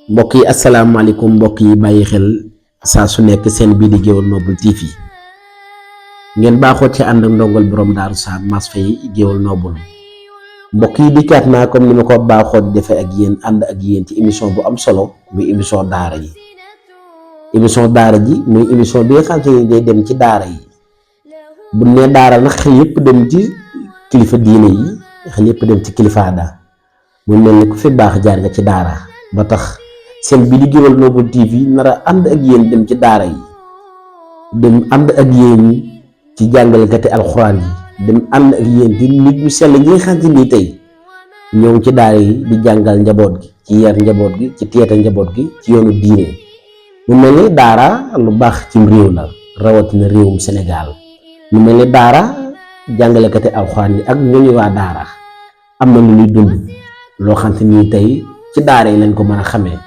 mbokk yi asalaamaaleykum mbokk yi bàyyi xel saa su nekk seen bii di Géwal Noble TV ngeen baaxoo ci ànd ak ndongal borom Daaru Saam Mass Faye Géwal Noble mbokk yi dikkaat naa comme ni ma ko baaxoo di defee ak yéen ànd ak yéen ci émission bu am solo muy émission daara yi muy émission bi nga xam te ni day dem ci daara yi bu ne daara nag xel yëpp dem ci kilifa diine yi xel yëpp dem ci kilifa aada mu mel ni ku fi baax jaar nga ci daara ba tax seen bi di Géwal Noble TV nara ànd ak yéen dem ci daara yi dem ànd ak yéen ci jàngalekati alxuraan yi dem ànd ak yéen di nit ñu sell ñi nga xam te ni tey ñoo ci daara yi di jàngal njaboot gi ci yar njaboot gi ci teeta njaboot gi ci yoonu diine mu mel ni daara lu baax ci réew la rawatina réewum Sénégal mu mel ni daara jàngalekati alxuraan yi ak ñooñu waa daara am na lu ñuy dund loo xam te ni tey ci daara yi lañ ko mën a xamee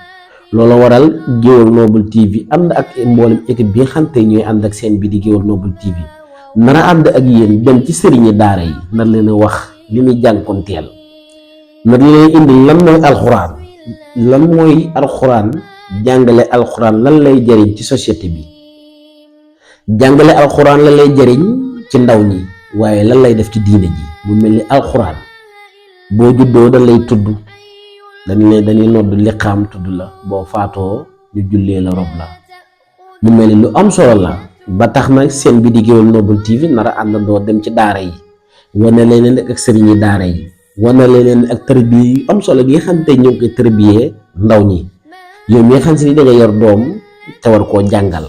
loolu waral Géwal Noble TV ànd ak mboolem équipe bi nga xam te ñooy ànd ak seen bi di Géwal Noble TV nara ànd ak yéen dem ci sëriñi daara yi nar leen a wax li muy jànkoonteel nar leen indi lan mooy alxuraan jàngale alxuraan lan lay jëriñ ci société bi jàngale alxuraan lan lay jëriñ ci ndaw ñi waaye lan lay def ci diine ji mu mel ni alxuraan boo juddoo dañ lay tudd dañuy nodd liqaam tudd la boo faatoo ñu jullee la rob la mu mel ni lu am solo la ba tax na seen bi di Géwal Noble TV nara àndandoo dem ci daara yi wane leen ak sëriñi daara yi wane leen ak tërbiye yu am solo gi nga xam te ñoo ngi koy tërbiyee ndaw ñi yow mi nga xam si ni da nga yor doom te war koo jàngal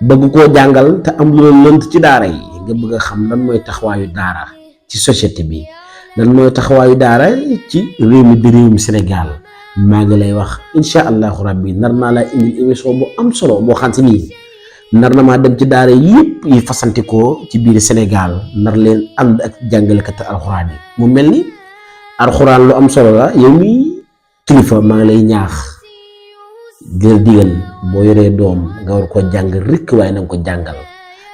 bëgg koo jàngal te am loolu lënt ci daara yi nga bëgg a xam lan mooy taxawaayu daara ci société bi lan mooy taxawaayu daara ci réew mi di réewum Sénégal maa ngi lay wax incha allahu rabbi nar naa laa indil émission bu am solo boo xam si nii nar na maa dem ci daara yëpp yi fasantikoo ci biir Sénégal nar leen ànd ak jàngalekat alxuraan yi mu mel ni alxuraan lu am solo la yow mi kilifa maa ngi lay ñaax di la digal boo yoree doom nga war koo jàng rikk waaye na nga ko jàngal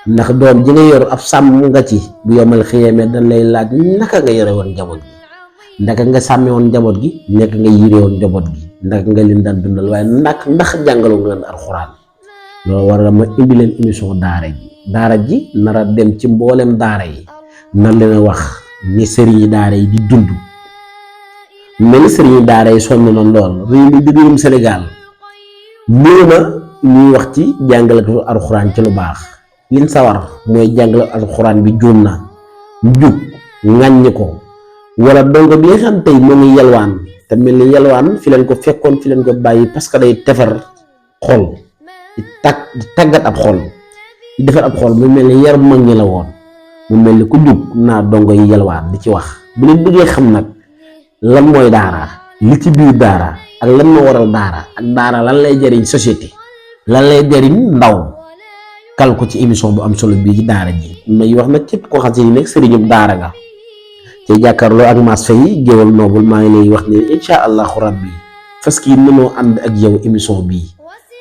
ndax doom ji nga yor ab sàmm nga ci bu yomal xiyamee dañ lay laaj naka nga yore woon njaboot gi naka nga sàmmee woon njaboot gi nekk nga yire woon njaboot gi naka nga leen daan dundal waaye ndax jàngaloo nga leen alxuraan loolu war a ma indi leen émission daara ji nara dem ci mboolem daara yi nar leen a wax ni sëriñi daara yi di dund mel ni sëriñi daara yi sonn na lool réew mi di réewum Sénégal néew na ñuy wax ci jàngalekatu alxuraan ci lu baax liñ sawar mooy jàngale alxuraan bi juum na njub ŋàññi ko wala dongo bi nga xam tey moo ngi yalwaan te mel ni yalwaan fi leen ko fekkoon fi leen ko bàyyi parce que day tefer xol di tàggat ab xol di defar ab xol mu mel ni yar mag ñi la woon mu mel ni ku jub naa dongo yi yalwaan di ci wax bu leen bëggee xam nag lan mooy daara li ci biir daara ak lan moo waral daara ak daara lan lay jëriñ société lan lay jëriñ ndaw kal ko ci émission bu am solo bii ci daara ji may wax nag képp koo xam si ni nekk sëriñub daara nga te jàkkaarloo ak Mass Faye Géwal Noble maa ngi lay wax ne incha allahu rabbi fas kii mënoo ànd ak yow émission bii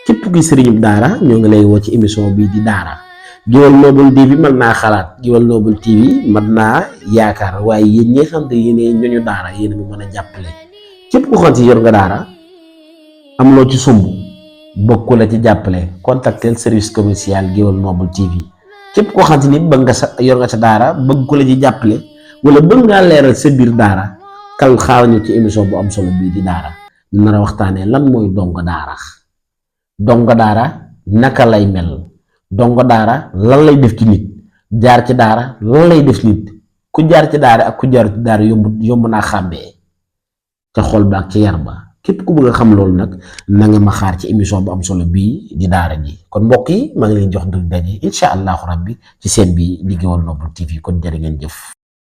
képp kuy sëriñub daara ñoo ngi lay woo ci émission bii di daara Géwal Noble TV mën naa xalaat Géwal Noble TV mën naa yaakaar waaye yéen ñi xam te yéen ñooñu daara yéen a mën a jàppale képp koo xam si yor nga daara am loo ci sumb bokku la ci jàppale contactel service commercial Géwal Noble TV képp koo xam ni bëgg nga yor nga sa daara bëgg ko la ci jàppale wala bëgg ngaa leeral sa biir daara kal xaar ñu ci émission bu am solo bii di daara ñu nar a waxtaanee lan mooy dongo daara naka lay mel dongo daara lan lay def ci nit jaar ci daara lan lay def nit ku jaar ci daara ak ku jaar ci daara yomb naa xàmmee ca xol ba ak ca yar ba képp ku bëgg a xam loolu nag na nga ma xaar ci émission bu am solo bii di daara ji kon mbokk yi maa ngi leen jox dug daje incha allahu rabbi ci seen bi di Géwal Noble TV kon jërë ngeen jëf.